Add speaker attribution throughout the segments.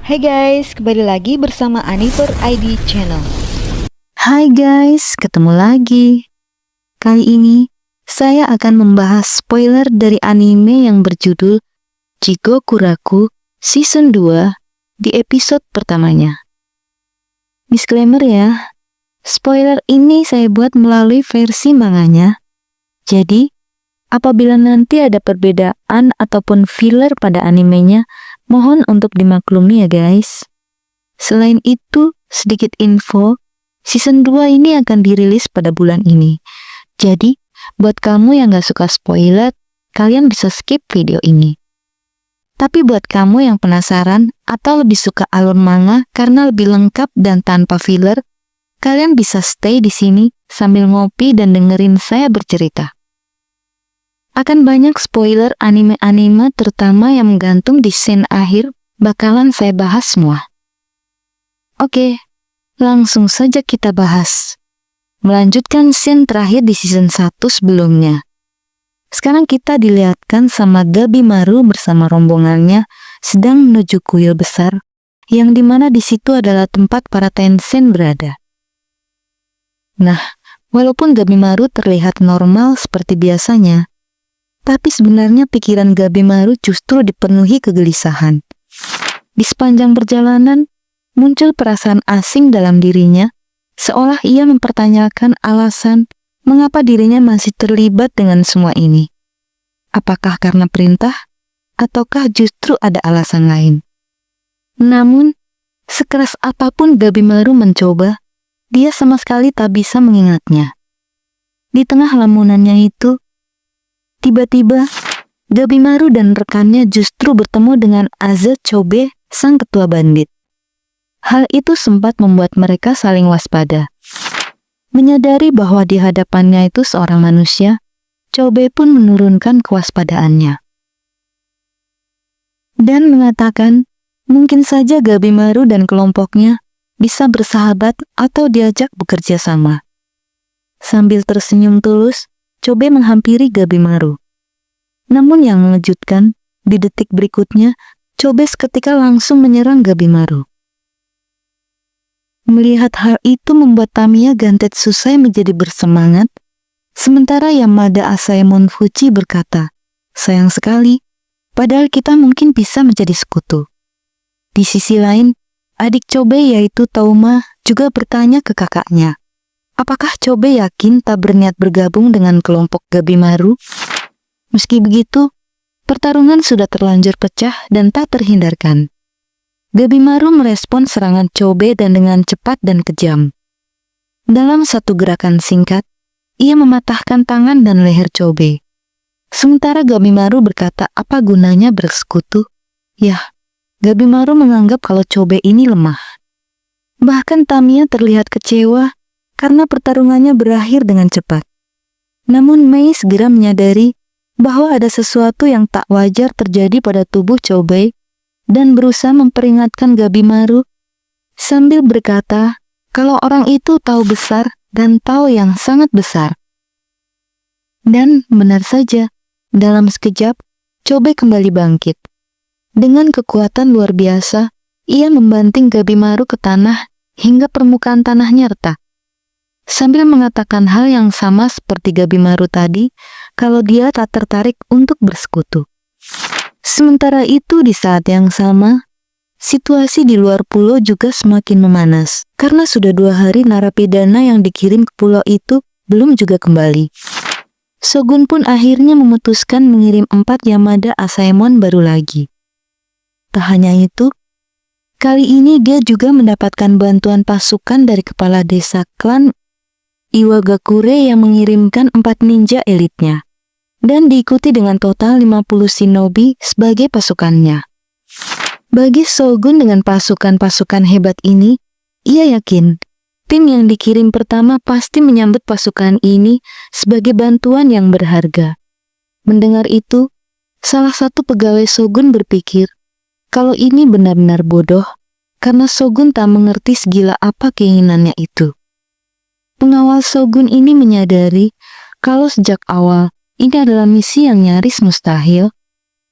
Speaker 1: Hai guys, kembali lagi bersama Aniver ID Channel.
Speaker 2: Hai guys, ketemu lagi. Kali ini, saya akan membahas spoiler dari anime yang berjudul Jigokuraku Season 2 di episode pertamanya. Disclaimer ya, spoiler ini saya buat melalui versi manganya. Jadi, apabila nanti ada perbedaan ataupun filler pada animenya, mohon untuk dimaklumi ya guys. Selain itu, sedikit info, Season 2 ini akan dirilis pada bulan ini. Jadi, buat kamu yang gak suka spoiler, kalian bisa skip video ini. Tapi buat kamu yang penasaran atau lebih suka alur manga karena lebih lengkap dan tanpa filler, kalian bisa stay di sini sambil ngopi dan dengerin saya bercerita. Akan banyak spoiler anime-anime terutama yang menggantung di scene akhir bakalan saya bahas semua. Oke, langsung saja kita bahas. Melanjutkan scene terakhir di season 1 sebelumnya. Sekarang kita dilihatkan sama Gabimaru bersama rombongannya sedang menuju kuil besar, yang dimana di situ adalah tempat para Tenshin berada. Nah, walaupun Gabimaru terlihat normal seperti biasanya, tapi sebenarnya pikiran Gabimaru justru dipenuhi kegelisahan. Di sepanjang perjalanan, muncul perasaan asing dalam dirinya, seolah ia mempertanyakan alasan mengapa dirinya masih terlibat dengan semua ini. Apakah karena perintah, ataukah justru ada alasan lain? Namun, sekeras apapun Gabimaru mencoba, dia sama sekali tak bisa mengingatnya. Di tengah lamunannya itu, tiba-tiba, Gabimaru dan rekannya justru bertemu dengan Aza Chobe, sang ketua bandit. Hal itu sempat membuat mereka saling waspada. Menyadari bahwa di hadapannya itu seorang manusia, Chobe pun menurunkan kewaspadaannya. Dan mengatakan, mungkin saja Gabimaru dan kelompoknya bisa bersahabat atau diajak bekerja sama. Sambil tersenyum tulus, Chobe menghampiri Gabimaru. Namun yang mengejutkan, di detik berikutnya, Chobe seketika langsung menyerang Gabimaru. Melihat hal itu membuat Tamiya Gantetsusai menjadi bersemangat, sementara Yamada Asaemon Fuchi berkata, sayang sekali, padahal kita mungkin bisa menjadi sekutu. Di sisi lain, adik Chobe yaitu Touma juga bertanya ke kakaknya, apakah Chobe yakin tak berniat bergabung dengan kelompok Gabimaru? Meski begitu, pertarungan sudah terlanjur pecah dan tak terhindarkan. Gabimaru merespon serangan Chobe dan dengan cepat dan kejam. Dalam satu gerakan singkat, ia mematahkan tangan dan leher Chobe. Sementara Gabimaru berkata apa gunanya bersekutu? Yah, Gabimaru menganggap kalau Chobe ini lemah. Bahkan Tamiya terlihat kecewa karena pertarungannya berakhir dengan cepat. Namun Mei segera menyadari bahwa ada sesuatu yang tak wajar terjadi pada tubuh Chobe dan berusaha memperingatkan Gabimaru sambil berkata kalau orang itu tahu besar dan tahu yang sangat besar. Dan benar saja, dalam sekejap, Chobe kembali bangkit. Dengan kekuatan luar biasa, ia membanting Gabimaru ke tanah hingga permukaan tanahnya retak. Sambil mengatakan hal yang sama seperti Gabimaru tadi, kalau dia tak tertarik untuk bersekutu. Sementara itu di saat yang sama, situasi di luar pulau juga semakin memanas, karena sudah 2 hari narapidana yang dikirim ke pulau itu belum juga kembali. Shogun pun akhirnya memutuskan mengirim 4 Yamada Asaemon baru lagi. Tak hanya itu, kali ini dia juga mendapatkan bantuan pasukan dari kepala desa klan Iwagakure yang mengirimkan 4 ninja elitnya, dan diikuti dengan total 50 shinobi sebagai pasukannya. Bagi Shogun dengan pasukan-pasukan hebat ini, ia yakin tim yang dikirim pertama pasti menyambut pasukan ini sebagai bantuan yang berharga. Mendengar itu, salah satu pegawai Shogun berpikir kalau ini benar-benar bodoh karena Shogun tak mengerti segila apa keinginannya itu. Pengawal Shogun ini menyadari kalau sejak awal ini adalah misi yang nyaris mustahil.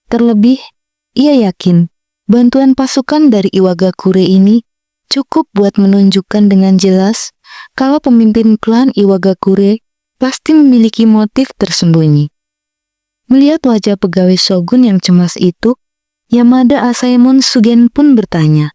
Speaker 2: Terlebih, ia yakin bantuan pasukan dari Iwagakure ini cukup buat menunjukkan dengan jelas kalau pemimpin klan Iwagakure pasti memiliki motif tersembunyi. Melihat wajah pegawai shogun yang cemas itu, Yamada Asaemon Sugen pun bertanya,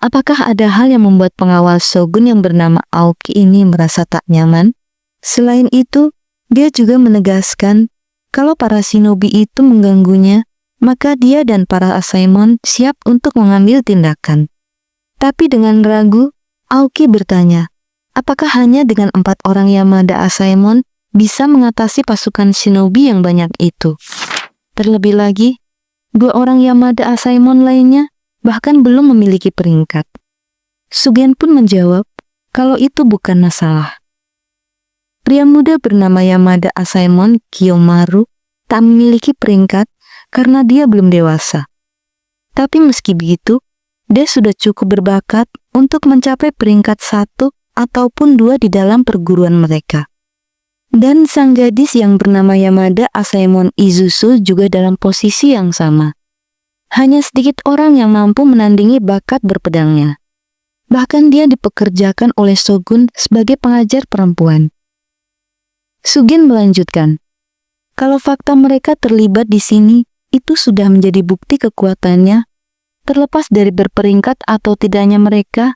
Speaker 2: apakah ada hal yang membuat pengawal shogun yang bernama Aoki ini merasa tak nyaman? Selain itu, dia juga menegaskan kalau para shinobi itu mengganggunya, maka dia dan para Asaemon siap untuk mengambil tindakan. Tapi dengan ragu, Aoki bertanya, apakah hanya dengan 4 orang Yamada Asaemon bisa mengatasi pasukan shinobi yang banyak itu? Terlebih lagi, 2 orang Yamada Asaemon lainnya bahkan belum memiliki peringkat. Sugen pun menjawab kalau itu bukan masalah. Pria muda bernama Yamada Asaemon Kiyomaru tak memiliki peringkat karena dia belum dewasa. Tapi meski begitu, dia sudah cukup berbakat untuk mencapai peringkat 1 ataupun 2 di dalam perguruan mereka. Dan sang gadis yang bernama Yamada Asaemon Izuzu juga dalam posisi yang sama. Hanya sedikit orang yang mampu menandingi bakat berpedangnya. Bahkan dia dipekerjakan oleh shogun sebagai pengajar perempuan. Sugen melanjutkan, kalau fakta mereka terlibat di sini, itu sudah menjadi bukti kekuatannya, terlepas dari berperingkat atau tidaknya mereka,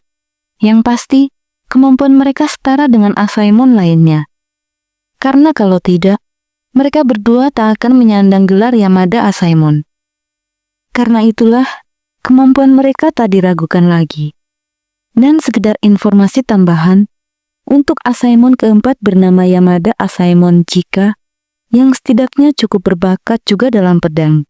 Speaker 2: yang pasti kemampuan mereka setara dengan Asaemon lainnya. Karena kalau tidak, mereka berdua tak akan menyandang gelar Yamada Asaemon. Karena itulah, kemampuan mereka tak diragukan lagi. Dan sekedar informasi tambahan, untuk Asaemon keempat bernama Yamada Asaemon Chika, yang setidaknya cukup berbakat juga dalam pedang.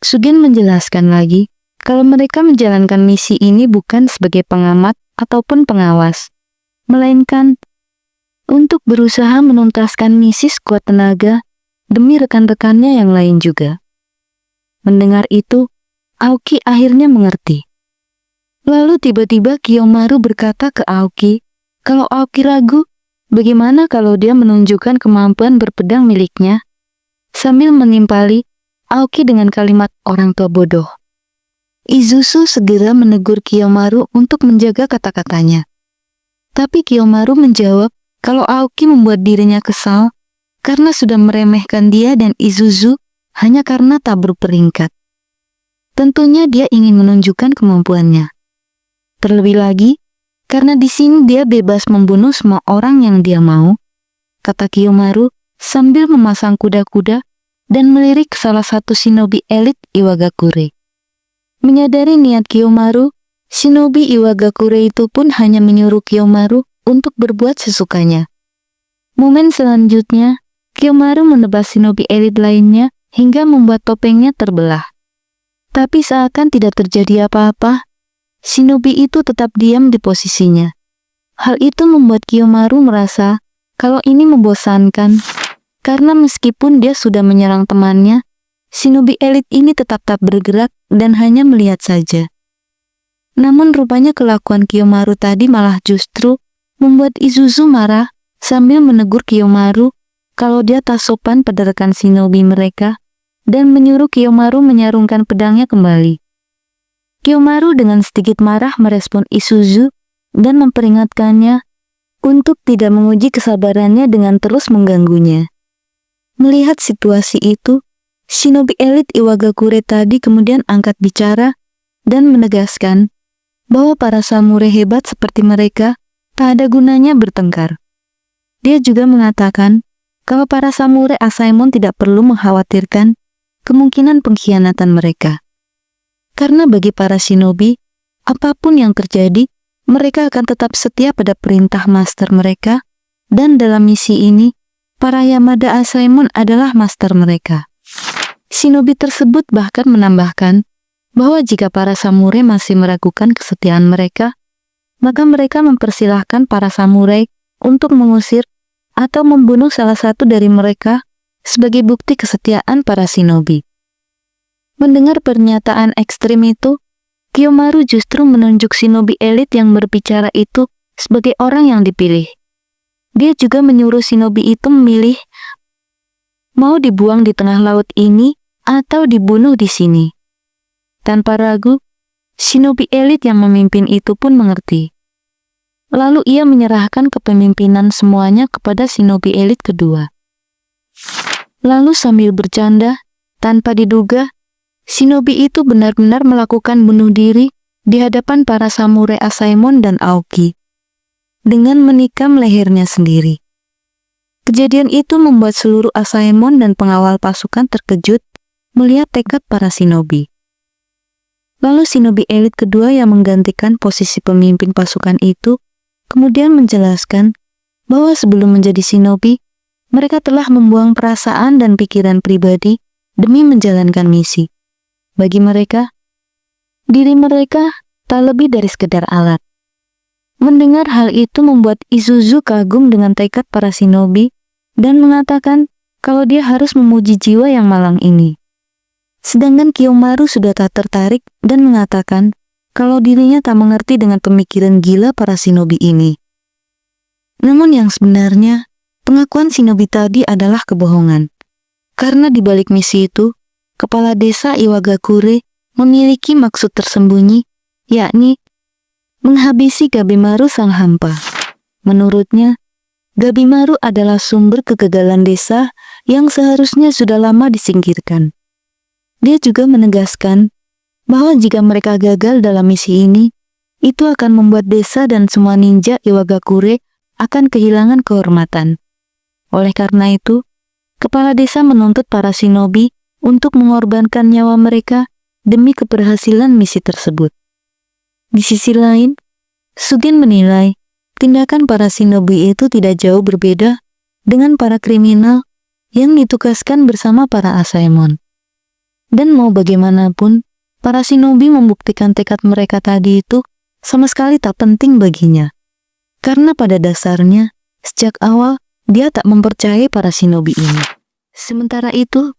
Speaker 2: Sugen menjelaskan lagi, kalau mereka menjalankan misi ini bukan sebagai pengamat ataupun pengawas, melainkan untuk berusaha menuntaskan misi sekuat tenaga demi rekan-rekannya yang lain juga. Mendengar itu, Aoki akhirnya mengerti. Lalu tiba-tiba Kiyomaru berkata ke Aoki, kalau Aoki ragu, bagaimana kalau dia menunjukkan kemampuan berpedang miliknya? Sambil menimpali Aoki dengan kalimat orang tua bodoh. Izuzu segera menegur Kiyomaru untuk menjaga kata-katanya. Tapi Kiyomaru menjawab kalau Aoki membuat dirinya kesal karena sudah meremehkan dia dan Izuzu hanya karena tak berperingkat. Tentunya dia ingin menunjukkan kemampuannya. Terlebih lagi, karena di sini dia bebas membunuh semua orang yang dia mau, kata Kiyomaru sambil memasang kuda-kuda dan melirik salah satu shinobi elit Iwagakure. Menyadari niat Kiyomaru, shinobi Iwagakure itu pun hanya menyuruh Kiyomaru untuk berbuat sesukanya. Momen selanjutnya, Kiyomaru menebas shinobi elit lainnya hingga membuat topengnya terbelah. Tapi seakan tidak terjadi apa-apa, shinobi itu tetap diam di posisinya. Hal itu membuat Kiyomaru merasa kalau ini membosankan, karena meskipun dia sudah menyerang temannya, shinobi elit ini tetap tak bergerak dan hanya melihat saja. Namun rupanya kelakuan Kiyomaru tadi malah justru membuat Izuzu marah sambil menegur Kiyomaru kalau dia tak sopan pada rekan shinobi mereka dan menyuruh Kiyomaru menyarungkan pedangnya kembali. Kiyomaru dengan sedikit marah merespon Izuzu dan memperingatkannya untuk tidak menguji kesabarannya dengan terus mengganggunya. Melihat situasi itu, shinobi elit Iwagakure tadi kemudian angkat bicara dan menegaskan bahwa para samurai hebat seperti mereka tak ada gunanya bertengkar. Dia juga mengatakan kalau para samurai Asaemon tidak perlu mengkhawatirkan kemungkinan pengkhianatan mereka. Karena bagi para shinobi, apapun yang terjadi, mereka akan tetap setia pada perintah master mereka, dan dalam misi ini, para Yamada Asaemon adalah master mereka. Shinobi tersebut bahkan menambahkan bahwa jika para samurai masih meragukan kesetiaan mereka, maka mereka mempersilahkan para samurai untuk mengusir atau membunuh salah satu dari mereka sebagai bukti kesetiaan para shinobi. Mendengar pernyataan ekstrim itu, Kiyomaru justru menunjuk shinobi elit yang berbicara itu sebagai orang yang dipilih. Dia juga menyuruh shinobi itu memilih mau dibuang di tengah laut ini atau dibunuh di sini. Tanpa ragu, shinobi elit yang memimpin itu pun mengerti. Lalu ia menyerahkan kepemimpinan semuanya kepada shinobi elit kedua. Lalu sambil bercanda, tanpa diduga, shinobi itu benar-benar melakukan bunuh diri di hadapan para samurai Asaemon dan Aoki, dengan menikam lehernya sendiri. Kejadian itu membuat seluruh Asaemon dan pengawal pasukan terkejut melihat tekad para shinobi. Lalu shinobi elit kedua yang menggantikan posisi pemimpin pasukan itu kemudian menjelaskan bahwa sebelum menjadi shinobi, mereka telah membuang perasaan dan pikiran pribadi demi menjalankan misi. Bagi mereka, diri mereka tak lebih dari sekedar alat. Mendengar hal itu membuat Isuzu kagum dengan tekad para shinobi dan mengatakan kalau dia harus memuji jiwa yang malang ini. Sedangkan Kiyomaru sudah tak tertarik dan mengatakan kalau dirinya tak mengerti dengan pemikiran gila para shinobi ini. Namun yang sebenarnya, pengakuan shinobi tadi adalah kebohongan. Karena di balik misi itu, kepala desa Iwagakure memiliki maksud tersembunyi, yakni menghabisi Gabimaru sang hampa. Menurutnya, Gabimaru adalah sumber kegagalan desa yang seharusnya sudah lama disingkirkan. Dia juga menegaskan bahwa jika mereka gagal dalam misi ini, itu akan membuat desa dan semua ninja Iwagakure akan kehilangan kehormatan. Oleh karena itu, kepala desa menuntut para shinobi untuk mengorbankan nyawa mereka demi keberhasilan misi tersebut. Di sisi lain, Sugin menilai tindakan para shinobi itu tidak jauh berbeda dengan para kriminal yang ditugaskan bersama para Asaemon. Dan mau bagaimanapun, para shinobi membuktikan tekad mereka tadi itu sama sekali tak penting baginya. Karena pada dasarnya, sejak awal, dia tak mempercayai para shinobi ini. Sementara itu,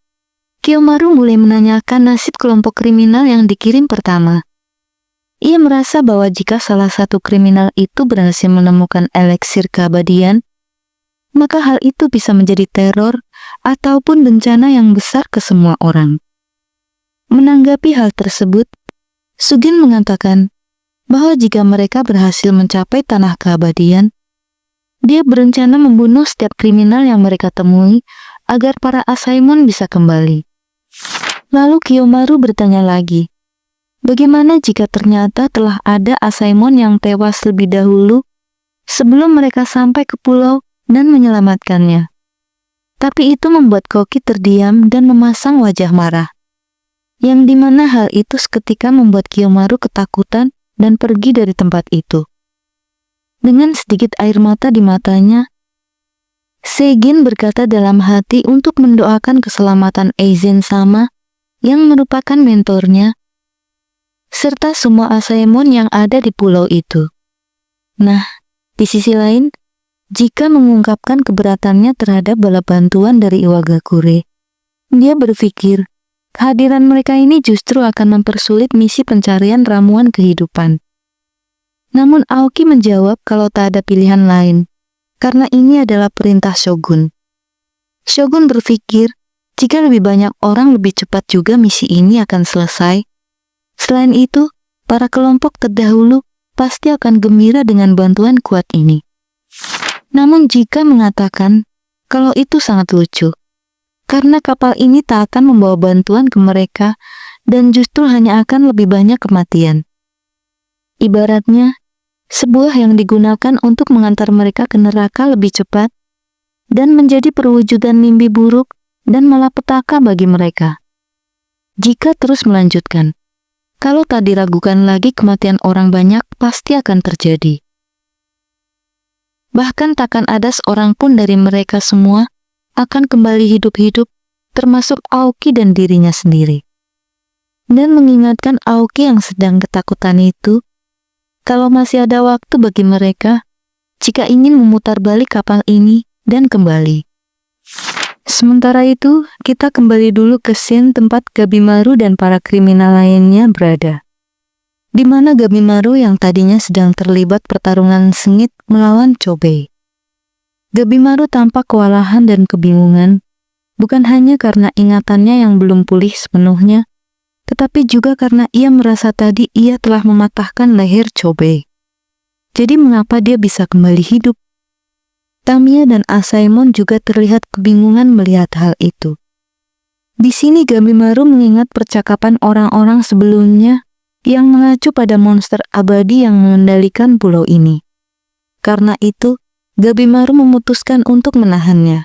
Speaker 2: Kiyomaru mulai menanyakan nasib kelompok kriminal yang dikirim pertama. Ia merasa bahwa jika salah satu kriminal itu berhasil menemukan eliksir keabadian, maka hal itu bisa menjadi teror ataupun bencana yang besar ke semua orang. Menanggapi hal tersebut, Sugin mengatakan bahwa jika mereka berhasil mencapai tanah keabadian, dia berencana membunuh setiap kriminal yang mereka temui agar para Asaemon bisa kembali. Lalu Kiyomaru bertanya lagi, bagaimana jika ternyata telah ada Asaemon yang tewas lebih dahulu sebelum mereka sampai ke pulau dan menyelamatkannya? Tapi itu membuat Koki terdiam dan memasang wajah marah, yang dimana hal itu seketika membuat Kiyomaru ketakutan dan pergi dari tempat itu. Dengan sedikit air mata di matanya, Seigin berkata dalam hati untuk mendoakan keselamatan Aizen sama yang merupakan mentornya, serta semua Asaemon yang ada di pulau itu. Nah, di sisi lain, jika mengungkapkan keberatannya terhadap bala bantuan dari Iwagakure, dia berpikir kehadiran mereka ini justru akan mempersulit misi pencarian ramuan kehidupan. Namun Aoki menjawab kalau tak ada pilihan lain, karena ini adalah perintah Shogun. Shogun berpikir jika lebih banyak orang lebih cepat juga misi ini akan selesai. Selain itu, para kelompok terdahulu pasti akan gembira dengan bantuan kuat ini. Namun jika mengatakan kalau itu sangat lucu, karena kapal ini tak akan membawa bantuan ke mereka dan justru hanya akan lebih banyak kematian. Ibaratnya, sebuah yang digunakan untuk mengantar mereka ke neraka lebih cepat dan menjadi perwujudan mimpi buruk dan malapetaka bagi mereka. Jika terus melanjutkan, kalau tak diragukan lagi kematian orang banyak pasti akan terjadi. Bahkan takkan ada seorang pun dari mereka semua akan kembali hidup-hidup, termasuk Aoki dan dirinya sendiri. Dan mengingatkan Aoki yang sedang ketakutan itu, kalau masih ada waktu bagi mereka, jika ingin memutar balik kapal ini dan kembali. Sementara itu, kita kembali dulu ke scene tempat Gabimaru dan para kriminal lainnya berada. Di mana Gabimaru yang tadinya sedang terlibat pertarungan sengit melawan Chobei. Gabimaru tampak kewalahan dan kebingungan, bukan hanya karena ingatannya yang belum pulih sepenuhnya, tetapi juga karena ia merasa tadi ia telah mematahkan leher Chobei. Jadi mengapa dia bisa kembali hidup? Tamiya dan Asaemon juga terlihat kebingungan melihat hal itu. Di sini Gabimaru mengingat percakapan orang-orang sebelumnya yang mengacu pada monster abadi yang mengendalikan pulau ini. Karena itu, Gabimaru memutuskan untuk menahannya.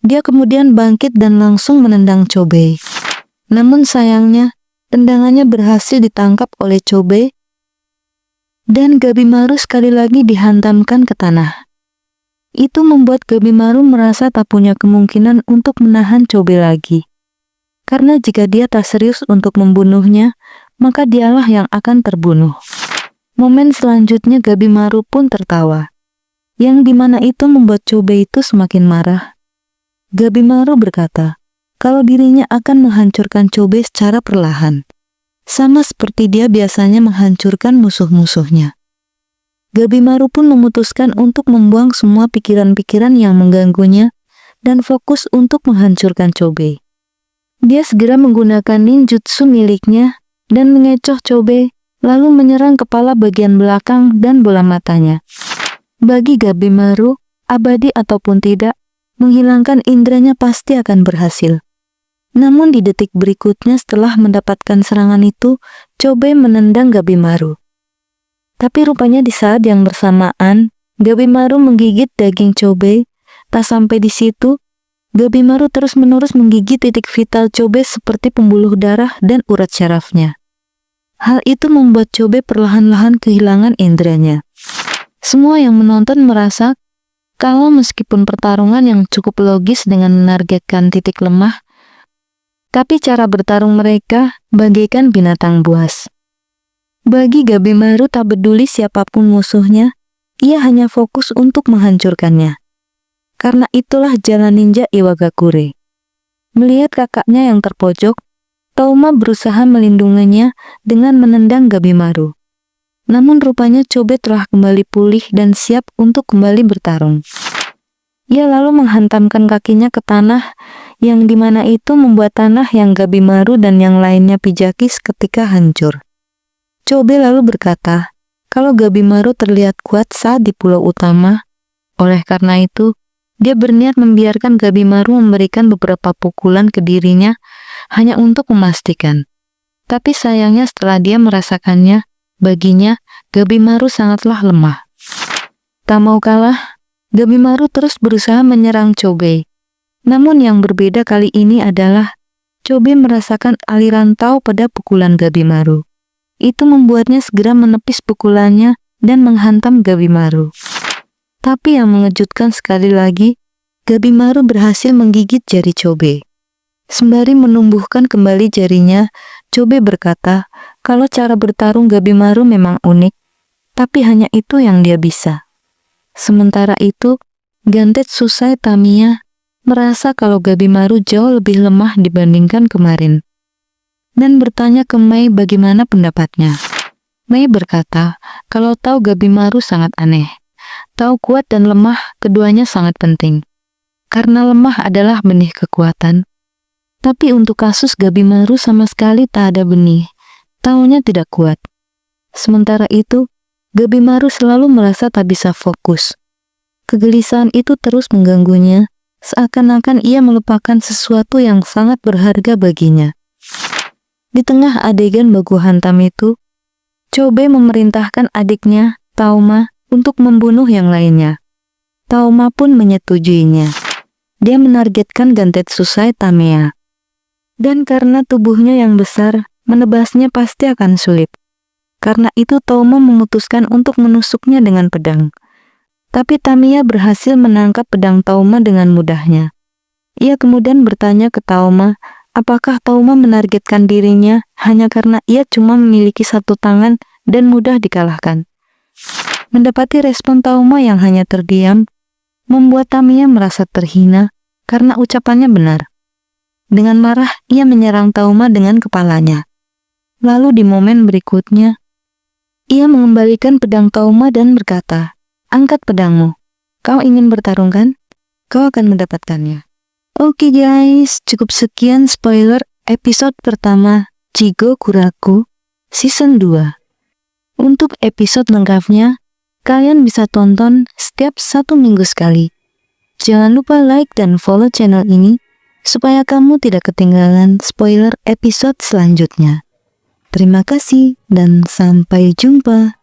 Speaker 2: Dia kemudian bangkit dan langsung menendang Chobei. Namun sayangnya, tendangannya berhasil ditangkap oleh Chobei dan Gabimaru sekali lagi dihantamkan ke tanah. Itu membuat Gabimaru merasa tak punya kemungkinan untuk menahan Chobei lagi. Karena jika dia tak serius untuk membunuhnya, maka dialah yang akan terbunuh. Momen selanjutnya Gabimaru pun tertawa, yang dimana itu membuat Chobei itu semakin marah. Gabimaru berkata, kalau dirinya akan menghancurkan Chobei secara perlahan, sama seperti dia biasanya menghancurkan musuh-musuhnya. Gabimaru pun memutuskan untuk membuang semua pikiran-pikiran yang mengganggunya dan fokus untuk menghancurkan Chobei. Dia segera menggunakan ninjutsu miliknya dan mengecoh Chobei, lalu menyerang kepala bagian belakang dan bola matanya. Bagi Gabimaru, abadi ataupun tidak, menghilangkan indranya pasti akan berhasil. Namun di detik berikutnya setelah mendapatkan serangan itu, Chobei menendang Gabimaru. Tapi rupanya di saat yang bersamaan, Gabimaru menggigit daging Chobei. Tak sampai di situ, Gabimaru terus-menerus menggigit titik vital Chobei seperti pembuluh darah dan urat syarafnya. Hal itu membuat Chobei perlahan-lahan kehilangan indranya. Semua yang menonton merasa kalau meskipun pertarungan yang cukup logis dengan menargetkan titik lemah, tapi cara bertarung mereka bagaikan binatang buas. Bagi Gabimaru tak peduli siapapun musuhnya, ia hanya fokus untuk menghancurkannya. Karena itulah jalan ninja Iwagakure. Melihat kakaknya yang terpojok, Touma berusaha melindunginya dengan menendang Gabimaru. Namun rupanya Chobei telah kembali pulih dan siap untuk kembali bertarung. Ia lalu menghantamkan kakinya ke tanah, yang dimana itu membuat tanah yang Gabimaru dan yang lainnya pijaki seketika hancur. Chobei lalu berkata, kalau Gabimaru terlihat kuat saat di pulau utama, oleh karena itu, dia berniat membiarkan Gabimaru memberikan beberapa pukulan ke dirinya hanya untuk memastikan. Tapi sayangnya setelah dia merasakannya, baginya Gabimaru sangatlah lemah. Tak mau kalah, Gabimaru terus berusaha menyerang Chobei. Namun yang berbeda kali ini adalah Chobei merasakan aliran tau pada pukulan Gabimaru. Itu membuatnya segera menepis pukulannya dan menghantam Gabimaru. Tapi yang mengejutkan sekali lagi, Gabimaru berhasil menggigit jari Chobei. Sembari menumbuhkan kembali jarinya, Chobei berkata kalau cara bertarung Gabimaru memang unik, tapi hanya itu yang dia bisa. Sementara itu, Gantetsusai Tamiya merasa kalau Gabimaru jauh lebih lemah dibandingkan kemarin, dan bertanya ke Mei bagaimana pendapatnya. Mei berkata kalau tahu Gabimaru sangat aneh. Tahu kuat dan lemah keduanya sangat penting, karena lemah adalah benih kekuatan. Tapi untuk kasus Gabimaru sama sekali tak ada benih, taunya tidak kuat. Sementara itu, Gabimaru selalu merasa tak bisa fokus. Kegelisahan itu terus mengganggunya, seakan-akan ia melupakan sesuatu yang sangat berharga baginya. Di tengah adegan baku hantam itu, Chobei memerintahkan adiknya, Touma, untuk membunuh yang lainnya. Touma pun menyetujuinya. Dia menargetkan Gantetsusai Tamiya. Dan karena tubuhnya yang besar, menebasnya pasti akan sulit. Karena itu Touma memutuskan untuk menusuknya dengan pedang. Tapi Tamiya berhasil menangkap pedang Touma dengan mudahnya. Ia kemudian bertanya ke Touma, apakah Touma menargetkan dirinya hanya karena ia cuma memiliki satu tangan dan mudah dikalahkan. Mendapati respon Touma yang hanya terdiam, membuat Tamiya merasa terhina karena ucapannya benar. Dengan marah, ia menyerang Touma dengan kepalanya. Lalu di momen berikutnya, ia mengembalikan pedang Touma dan berkata, angkat pedangmu. Kau ingin bertarung kan? Kau akan mendapatkannya. Oke guys, cukup sekian spoiler episode pertama Jigo Kuraku Season 2. Untuk episode lengkapnya, kalian bisa tonton setiap 1 minggu sekali. Jangan lupa like dan follow channel ini supaya kamu tidak ketinggalan spoiler episode selanjutnya. Terima kasih dan sampai jumpa.